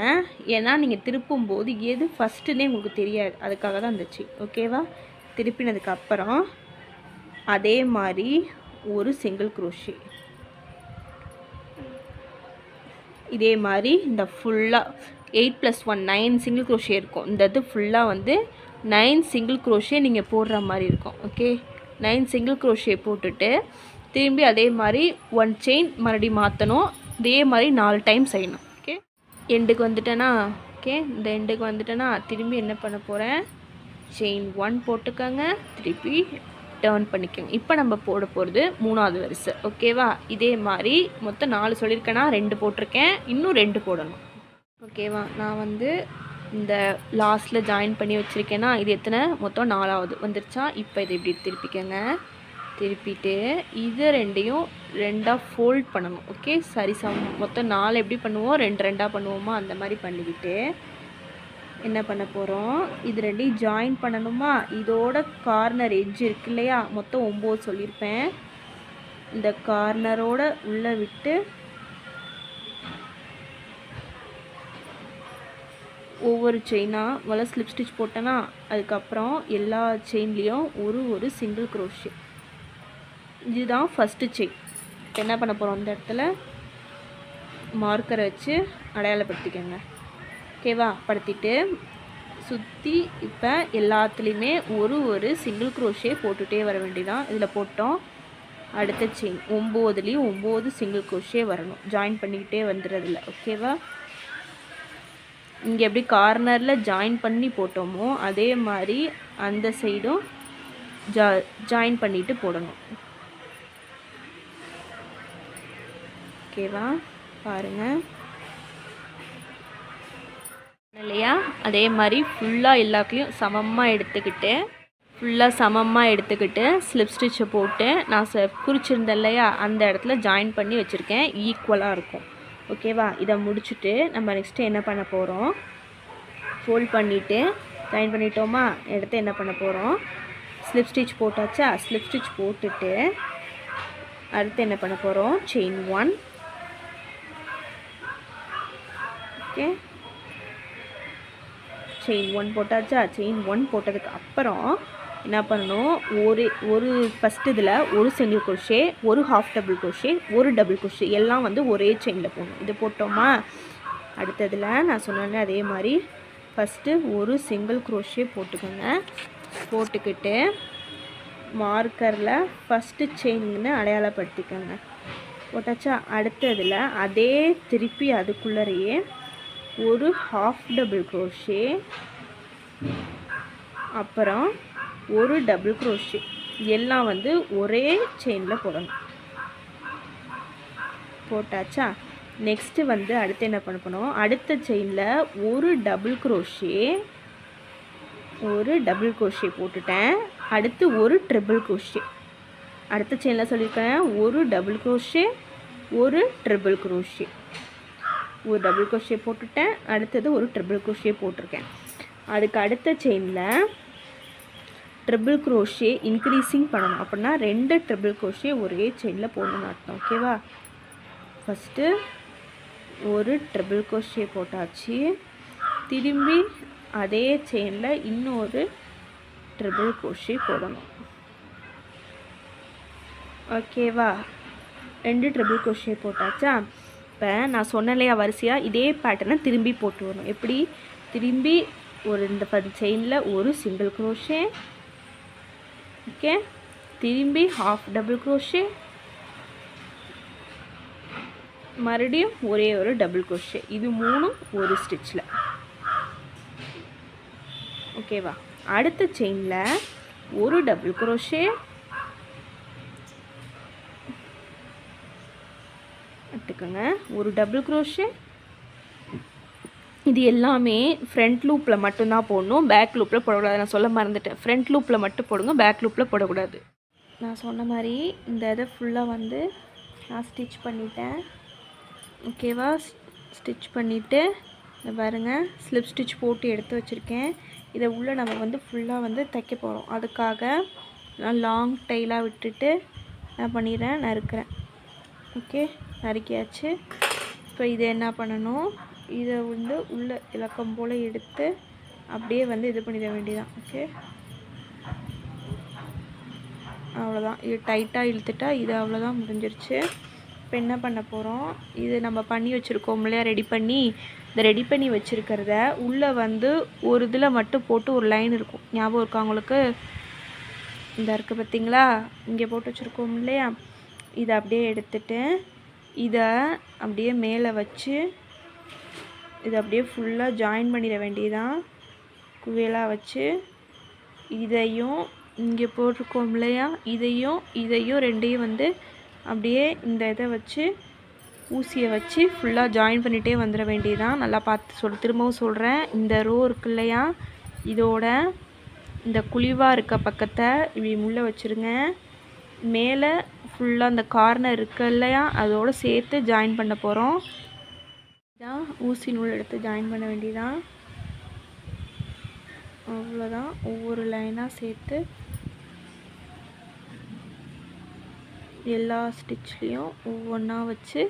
ஏன்னா நீங்கள் திருப்பும்போது எது ஃபஸ்ட்டுன்னே உங்களுக்கு தெரியாது, அதுக்காக தான் இருந்துச்சு. ஓகேவா, திருப்பினதுக்கப்புறம் அதே மாதிரி ஒரு சிங்கிள் க்ரோஷே, இதே மாதிரி இந்த ஃபுல்லாக 8 + 1 9 சிங்கிள் க்ரோஷே இருக்கும். இந்த இது ஃபுல்லாக வந்து 9 சிங்கிள் க்ரோஷே நீங்கள் போடுற மாதிரி இருக்கும். ஓகே, 9 சிங்கிள் க்ரோஷே போட்டுட்டு திரும்பி அதே மாதிரி 1 செயின் மறுபடியும் மாற்றணும். இதே மாதிரி 4 டைம் செய்யணும். ஓகே, எண்டுக்கு வந்துட்டேன்னா, ஓகே, இந்த எண்டுக்கு வந்துட்டேன்னா திரும்பி என்ன பண்ண போகிறேன், செயின் 1 போட்டுக்கோங்க, திருப்பி டேர்ன் பண்ணிக்கோங்க. இப்போ நம்ம போட போகிறது 3ஆவது வரிசை. ஓகேவா, இதே மாதிரி மொத்தம் 4 சொல்லியிருக்கேன்னா 2 போட்டிருக்கேன், இன்னும் 2 போடணும். ஓகேவா, நான் வந்து இந்த லாஸ்ட்டில் ஜாயின் பண்ணி வச்சுருக்கேன்னா இது எத்தனை மொத்தம் 4ஆவது வந்துருச்சா. இப்போ இதை இப்படி திருப்பிக்கங்க. திருப்பிட்டு இது ரெண்டையும் 2ஆக ஃபோல்ட் பண்ணணும். ஓகே, சரி சமம். மொத்தம் 4 எப்படி பண்ணுவோம், 2 2ஆக பண்ணுவோமா, அந்த மாதிரி பண்ணிக்கிட்டு என்ன பண்ண போகிறோம், இது ரெண்டையும் ஜாயின் பண்ணணுமா. இதோட கார்னர் எட்ஜ் இருக்கு இல்லையா, மொத்தம் 9 சொல்லியிருப்பேன். இந்த கார்னரோட உள்ளே விட்டு ஒவ்வொரு செயினாக முதல்ல ஸ்லிப் ஸ்டிச் போட்டேன்னா, அதுக்கப்புறம் எல்லா செயின்லேயும் ஒரு சிங்கிள் க்ரோஷே. இதுதான் ஃபஸ்ட்டு செயின். இப்போ என்ன பண்ண போகிறோம், அந்த இடத்துல மார்க்கரை வச்சு அடையாளப்படுத்திக்கோங்க. ஓகேவா, படுத்திட்டு சுற்றி இப்போ எல்லாத்துலேயுமே ஒரு சிங்கிள் க்ரோஷே போட்டுகிட்டே வர வேண்டியதான். இதில் போட்டோம். அடுத்த செயின் 9லேயும் 9 சிங்கிள் க்ரோஷே வரணும். ஜாயின் பண்ணிக்கிட்டே வந்துடுறதில்ல. ஓகேவா, இங்கே எப்படி கார்னரில் ஜாயின் பண்ணி போட்டோமோ அதே மாதிரி அந்த சைடும் ஜாயின் பண்ணிவிட்டு போடணும். ஓகேவா, பாருங்கள் இல்லையா. அதே மாதிரி ஃபுல்லாக எல்லாத்துலேயும் சமமாக எடுத்துக்கிட்டு ஸ்லிப் ஸ்டிச்சை போட்டு நான் குறிச்சிருந்தேன் இல்லையா, அந்த இடத்துல ஜாயின் பண்ணி வச்சுருக்கேன். ஈக்குவலாக இருக்கும். ஓகேவா, இதை முடிச்சுட்டு நம்ம நெக்ஸ்ட்டு என்ன பண்ண போகிறோம், ஃபோல்ட் பண்ணிவிட்டு ஜாயின் பண்ணிட்டோமா, எடுத்து என்ன பண்ண போகிறோம், ஸ்லிப் ஸ்டிச் போட்டாச்சா. ஸ்லிப் ஸ்டிச் போட்டுட்டு அடுத்து என்ன பண்ண போகிறோம், செயின் 1. ஓகே, செயின் 1 போட்டாச்சா. செயின் 1 போட்டதுக்கு அப்புறம் என்ன பண்ணணும், ஒரு ஃபஸ்ட்டு இதில் ஒரு சிங்கிள் க்ரோஷே, ஒரு ஹாஃப் டபுள் க்ரோஷே, ஒரு டபுள் க்ரோஷே, எல்லாம் வந்து ஒரே செயினில் போடணும். இது போட்டோமா. அடுத்ததில் நான் சொன்னேன் அதே மாதிரி ஃபஸ்ட்டு ஒரு சிங்கிள் க்ரோஷே போட்டுக்கோங்க. போட்டுக்கிட்டு மார்க்கரில் ஃபஸ்ட்டு செயின்னு அடையாளப்படுத்திக்கோங்க. போட்டாச்சா. அடுத்ததில் அதே திருப்பி அதுக்குள்ளறையே ஒரு ஹாஃப் டபுள் க்ரோஷே, அப்புறம் ஒரு டபுள் க்ரோஷே, எல்லாம் வந்து ஒரே செயினில் போடணும். போட்டாச்சா. நெக்ஸ்ட்டு வந்து அடுத்து என்ன பண்ணணும், அடுத்த செயினில் ஒரு டபுள் க்ரோஷே போட்டுட்டேன். அடுத்து ஒரு ட்ரிபிள் க்ரோஷே. அடுத்த செயினில் சொல்லியிருக்கேன் ஒரு டபுள் க்ரோஷே, ஒரு ட்ரிபிள் க்ரோஷே. ஒரு டபுள் க்ரோஷே போட்டுட்டேன். அடுத்தது ஒரு ட்ரிபிள் க்ரோஷே போட்டிருக்கேன். அதுக்கு அடுத்த செயினில் ட்ரிபிள் க்ரோஷே இன்க்ரீஸிங் பண்ணணும். அப்படின்னா 2 ட்ரிபிள் க்ரோஷே ஒரே செயினில் போடணும்னு அர்த்தம். ஓகேவா, ஃபஸ்ட்டு ஒரு ட்ரிபிள் க்ரோஷே போட்டாச்சு. திரும்பி அதே செயினில் இன்னொரு ட்ரிபிள் க்ரோஷே போடணும். ஓகேவா, 2 ட்ரிபிள் க்ரோஷே போட்டாச்சா. இப்போ நான் சொன்னலையா வரிசையாக இதே பேட்டர்னை திரும்பி போட்டு வரணும். எப்படி, திரும்பி இந்த செயினில் ஒரு சிங்கிள் க்ரோஷே, ஓகே, திரும்பி ஹாஃப் டபுள் க்ரோஷே, மறுபடியும் ஒரு டபுள் க்ரோஷே. இது 3 ஒரு ஸ்டிச்சில். ஓகேவா, அடுத்த செயினில் ஒரு டபுள் க்ரோஷே, எடுத்துக்கோங்க, ஒரு டபுள் க்ரோஷே. இது எல்லாமே ஃப்ரண்ட் லூப்பில் மட்டும்தான் போடணும், பேக் லூப்பில் போடக்கூடாது. நான் சொல்ல மறந்துட்டேன், ஃப்ரண்ட் லூப்பில் மட்டும் போடுங்க, பேக் லூப்பில் போடக்கூடாது. நான் சொன்ன மாதிரி இந்த இதை ஃபுல்லாக வந்து நான் ஸ்டிச் பண்ணிட்டேன். ஓகேவா, ஸ்டிச் பண்ணிவிட்டு இந்த பாருங்கள் ஸ்லிப் ஸ்டிச் போட்டு எடுத்து வச்சுருக்கேன். இதை உள்ளே நம்ம வந்து ஃபுல்லாக வந்து தைக்க போகிறோம். அதுக்காக நான் லாங் டைலாக விட்டுட்டு நான் பண்ணிடுறேன், நறுக்கிறேன். ஓகே, நறுக்கியாச்சு. இப்போ இதை என்ன பண்ணணும், இதை வந்து உள்ள இலக்கம் போல் எடுத்து அப்படியே வந்து இது பண்ணிட வேண்டியதான். ஓகே, அவ்வளோதான். இது டைட்டாக இழுத்துட்டா இது அவ்வளோதான், முடிஞ்சிருச்சு. இப்போ என்ன பண்ண போகிறோம், இது நம்ம பண்ணி வச்சுருக்கோம் இல்லையா, ரெடி பண்ணி வச்சுருக்கிறத உள்ளே வந்து ஒரு இதில் மட்டும் போட்டு ஒரு லைன் இருக்கும், ஞாபகம் இருக்கா உங்களுக்கு, இந்த இருக்குது பார்த்தீங்களா, இங்கே போட்டு வச்சுருக்கோம் இல்லையா. இதை அப்படியே எடுத்துட்டு இதை அப்படியே மேலே வச்சு இதை அப்படியே ஃபுல்லாக ஜாயின் பண்ணிட வேண்டியதான். குவியலாக வச்சு இதையும் இங்கே போட்டிருக்கோம் இல்லையா, இதையும் ரெண்டையும் வந்து அப்படியே இந்த இதை வச்சு ஊசியை வச்சு ஃபுல்லாக ஜாயின் பண்ணிகிட்டே வந்துட வேண்டியதான். நல்லா பார்த்து திரும்பவும் சொல்கிறேன். இந்த ரோ இருக்கு இல்லையா, இதோட இந்த குழிவாக இருக்க பக்கத்தை இப்படி முள்ளை வச்சுருங்க. மேலே ஃபுல்லாக அந்த கார்னர் இருக்கு இல்லையா, அதோடு சேர்த்து ஜாயின் பண்ண போகிறோம். இதான் ஊசி நூல் எடுத்து ஜாயின் பண்ண வேண்டியதான். அவ்வளோதான். ஒவ்வொரு லைனாக சேர்த்து எல்லா ஸ்டிச்லேயும் ஒவ்வொன்றா வச்சு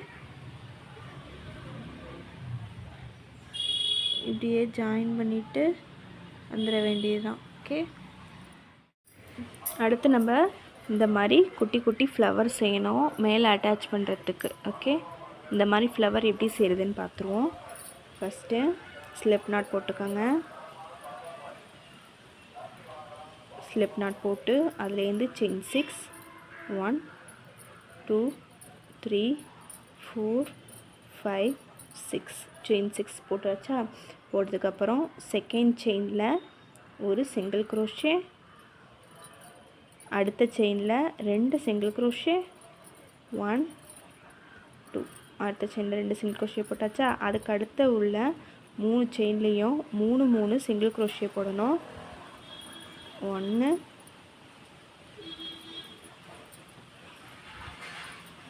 இப்படியே ஜாயின் பண்ணிவிட்டு வந்துட வேண்டியதுதான். ஓகே, அடுத்து நம்ம இந்த மாதிரி குட்டி குட்டி ஃப்ளவர் செய்யணும் மேலே அட்டாச் பண்ணுறதுக்கு. ஓகே, இந்த மாதிரி ஃப்ளவர் எப்படி செய்கிறதுன்னு பார்த்துருவோம். ஃபஸ்ட்டு ஸ்லிப் நாட் போட்டுக்கோங்க. ஸ்லிப் நாட் போட்டு அதுலேருந்து செயின் 6 1 2 3 4 5 6 செயின் 6 போட்டு வச்சா, போட்டதுக்கப்புறம் செகண்ட் செயினில் ஒரு சிங்கிள் க்ரோஷே, அடுத்த செயினில் 2 சிங்கிள் க்ரோஷே 1 2, அடுத்த செயினில் 2 சிங்கிள் க்ரோஷே போட்டாச்சா. அதுக்கு அடுத்த உள்ள 3 செயின்லேயும் 3 சிங்கிள் க்ரோஷே போடணும். 1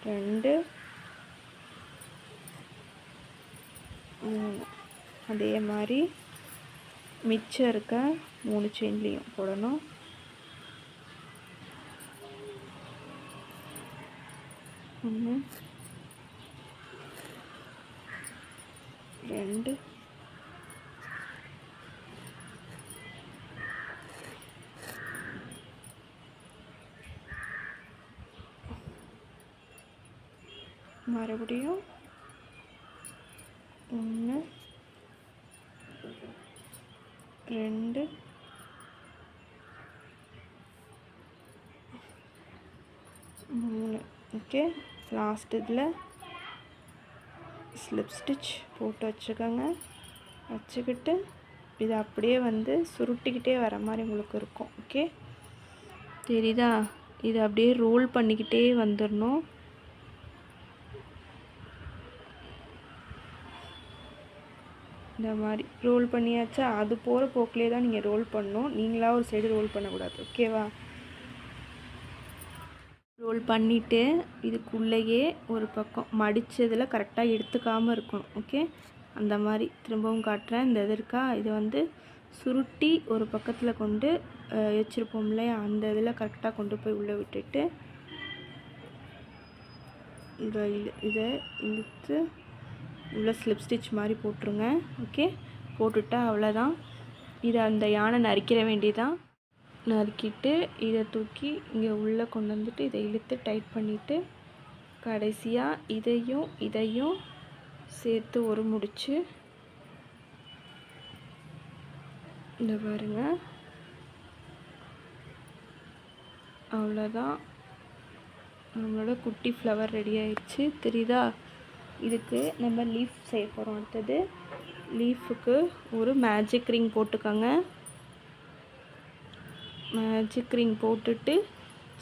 2 3, அதே மாதிரி மிச்சம் இருக்க 3 செயின்லேயும் போடணும். 1 2 மறுபடியும் 1 2 3. ஓகே, லாஸ்ட் இதில் ஸ்லிப் ஸ்டிச் போட்டு வச்சுக்கோங்க. வச்சுக்கிட்டு இதை அப்படியே வந்து சுருட்டிக்கிட்டே வர மாதிரி உங்களுக்கு இருக்கும். ஓகே, தெரியுதா? இதை அப்படியே ரோல் பண்ணிக்கிட்டே வந்துடணும். இந்த மாதிரி ரோல் பண்ணியாச்சா. அது போகிற போக்கிலே தான் நீங்கள் ரோல் பண்ணணும். நீங்களாக ஒரு சைடு ரோல் பண்ணக்கூடாது. ஓகேவா? ரோல் பண்ணிவிட்டு இதுக்குள்ளேயே ஒரு பக்கம் மடித்ததில் கரெக்டாக எடுத்துக்காமல் இருக்கணும். ஓகே, அந்த மாதிரி திரும்பவும் காட்டுறேன். இந்த இது இருக்கா, இது வந்து சுருட்டி ஒரு பக்கத்தில் கொண்டு வச்சுருப்போம் இல்லையா, அந்த இதில் கரெக்டாக கொண்டு போய் உள்ளே விட்டுட்டு இதை இழுத்து உள்ள ஸ்லிப் ஸ்டிச் மாதிரி போட்டுருங்க. ஓகே, போட்டுட்டா அவ்வளோதான். இதை அந்த யானை நறுக்கிற வேண்டியதான். நறுக்கிட்டு இதை தூக்கி இங்கே உள்ளே கொண்டு வந்துட்டு இதை இழுத்து டைட் பண்ணிவிட்டு கடைசியாக இதையும் சேர்த்து ஒரு முடிச்சு இந்த பாருங்க. அவ்வளோதான், நம்மளோட குட்டி ஃப்ளவர் ரெடி ஆயிடுச்சு. தெரியுதா? இதுக்கு நம்ம லீஃப் செய்ய போகிறோம். அடுத்தது லீஃபுக்கு ஒரு மேஜிக் ரிங் போட்டுக்கோங்க. மேஜிக் ரிங் போட்டுட்டு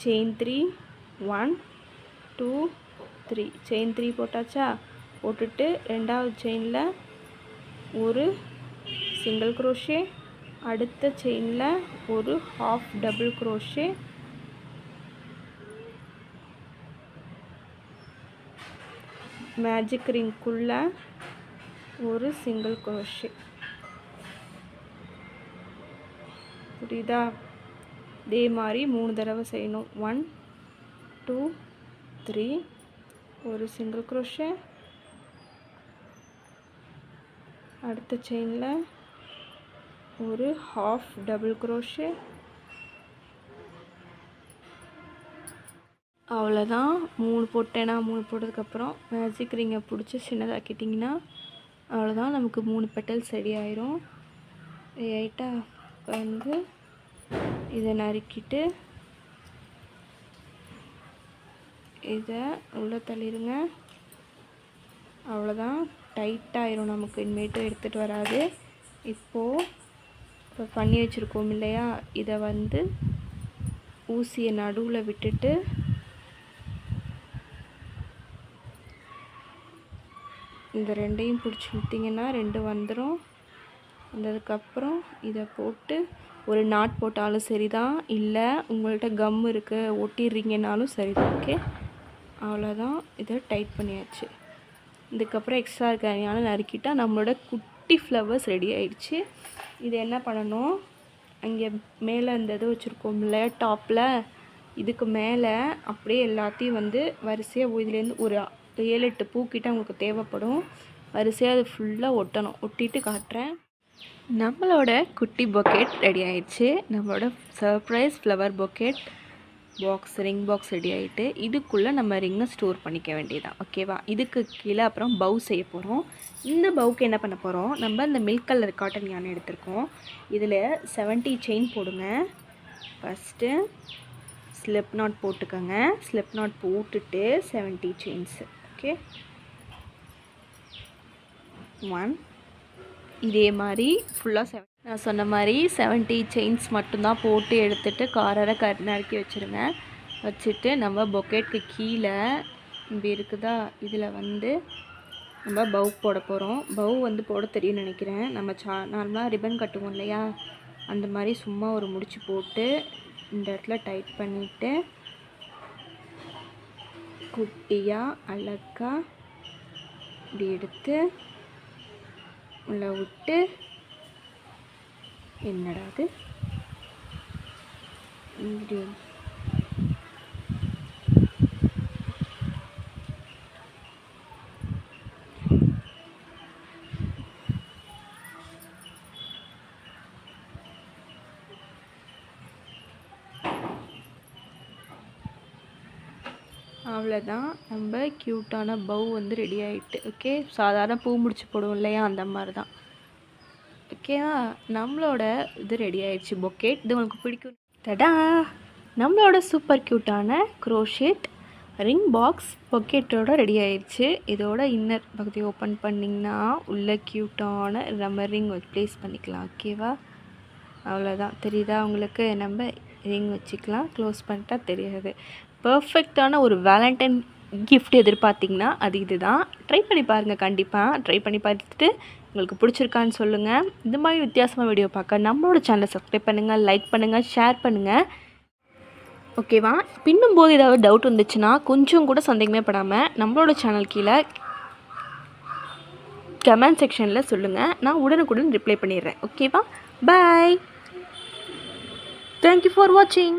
செயின் 3 1 2 3 செயின் 3 போட்டாச்சா. போட்டுட்டு ரெண்டாவது செயினில் ஒரு சிங்கிள் க்ரோஷே, அடுத்த செயினில் ஒரு ஹாஃப் டபுள் க்ரோஷே, மேஜிக் ரிங்குள்ள ஒரு சிங்கிள் க்ரோஷே. புரியுதா? இதே மாதிரி 3 தடவை செய்யணும். 1 2 3, ஒரு சிங்கிள் க்ரோஷே, அடுத்த செயினில் ஒரு ஹாஃப் டபுள் க்ரோஷே. அவ்வளோதான். 3 போட்டேன்னா 3 போட்டதுக்கப்புறம் மேஜிக் ரிங்கை பிடிச்சி சின்னதாக்கிட்டிங்கன்னா அவ்வளோதான், நமக்கு 3 பெட்டல்ஸ் ரெடி ஆயிரும். ரைட்டா? வந்து இதை நறுக்கிட்டு இதை உள்ளே தள்ளிடுங்க. அவ்வளோதான், டைட்டாயிரும். நமக்கு இனிமேட்டு எடுத்துகிட்டு வராது. இப்போது இப்போ பண்ணி வச்சுருக்கோம் இல்லையா, இதை வந்து ஊசியை நடுவில் விட்டுட்டு இந்த ரெண்டையும் பிடிச்சி விட்டிங்கன்னா 2 வந்துடும். வந்ததுக்கப்புறம் இதை போட்டு ஒரு நாட் போட்டாலும் சரி தான், இல்லை உங்கள்கிட்ட கம் இருக்குது ஒட்டிடுறீங்கனாலும் சரி தான். ஓகே, அவ்வளோதான். இதை டைட் பண்ணியாச்சு. இதுக்கப்புறம் எக்ஸ்ட்ரா இருக்கிறனால நறுக்கிட்டால் நம்மளோட குட்டி ஃப்ளவர்ஸ் ரெடி ஆயிடுச்சு. இது என்ன பண்ணணும், அங்கே மேலே இந்த இது வச்சுருக்கோம்ல டாப்பில், இதுக்கு மேலே அப்படியே எல்லாத்தையும் வந்து வரிசையாக இதுலேருந்து ஒரு 7-8 பூக்கிட்ட உங்களுக்கு தேவைப்படும். வரிசையாக அது ஃபுல்லாக ஒட்டணும். ஒட்டிட்டு காட்டுறேன். நம்மளோட குட்டி பொக்கெட் ரெடி ஆயிடுச்சு. நம்மளோட surprise flower pocket box, ring box ready ஆகிட்டு, இதுக்குள்ளே நம்ம ரிங்கை ஸ்டோர் பண்ணிக்க வேண்டியதான். ஓகேவா? இதுக்கு கீழே அப்புறம் பவு செய்ய போகிறோம். இந்த பவுக்கு என்ன பண்ண போகிறோம், நம்ம இந்த மில்க் கலர் காட்டன் யானை எடுத்திருக்கோம். இதில் 70 செயின் போடுங்க. ஃபஸ்ட்டு ஸ்லிப் நாட் போட்டுக்கோங்க. ஸ்லிப் நாட் போட்டுட்டு 70 செயின்ஸு. ஓகே, 1 இதே மாதிரி ஃபுல்லாக நான் சொன்ன மாதிரி 70 செயின்ஸ் மட்டும்தான் போட்டு எடுத்துகிட்டு காரரை நறுக்கி வச்சுருங்க. வச்சுட்டு நம்ம பொக்கெட்டுக்கு கீழே இப்படி இருக்குதா, இதில் வந்து நம்ம பவு போட போகிறோம். பவு வந்து போட தெரியும்னு நினைக்கிறேன். நம்ம நார்மலாக ரிப்பன் கட்டுவோம் இல்லையா, அந்த மாதிரி சும்மா ஒரு முடிச்சு போட்டு இந்த இடத்துல டைட் பண்ணிவிட்டு குட்டியாக அழகாக இப்படி எடுத்து உள்ள விட்டு, என்னடா அது இப்படி அவ்வளோதான். நம்ம க்யூட்டான பவு வந்து ரெடி ஆகிட்டு. ஓகே, சாதாரண பூ முடிச்சு போடுவோம் இல்லையா, அந்த மாதிரி தான். ஓகேவா? நம்மளோட இது ரெடி ஆயிடுச்சு பொக்கெட். இது உங்களுக்கு பிடிக்கும். தடா, நம்மளோட சூப்பர் க்யூட்டான க்ரோஷெட் ரிங் பாக்ஸ் பொக்கெட்டோட ரெடி ஆயிடுச்சு. இதோட இன்னர் பகுதி ஓப்பன் பண்ணிங்கன்னா உள்ள க்யூட்டான ரம்மர் ரிங் ப்ளேஸ் பண்ணிக்கலாம். ஓகேவா? அவ்வளோதான். தெரியுதா உங்களுக்கு? நம்ம ரிங் வச்சுக்கலாம். க்ளோஸ் பண்ணிட்டா தெரியாது. பர்ஃபெக்டான ஒரு வேலண்டைன் கிஃப்ட் எதிர்பார்த்திங்கன்னா அது இது தான். ட்ரை பண்ணி பாருங்கள். கண்டிப்பாக ட்ரை பண்ணி பார்த்துட்டு உங்களுக்கு பிடிச்சிருக்கான்னு சொல்லுங்கள். இந்த மாதிரி வித்தியாசமாக வீடியோ பார்க்க நம்மளோட சேனலை சப்ஸ்கிரைப் பண்ணுங்கள், லைக் பண்ணுங்கள், ஷேர் பண்ணுங்கள். ஓகேவா? பின்னும்போது ஏதாவது டவுட் வந்துச்சுன்னா கொஞ்சம் கூட சந்தேகமே படாமல் நம்மளோட சேனல் கீழே கமெண்ட் செக்ஷனில் சொல்லுங்கள். நான் உடனுக்குடன் ரிப்ளை பண்ணிடுறேன். ஓகேவா? பாய். தேங்க்யூ ஃபார் வாட்சிங்.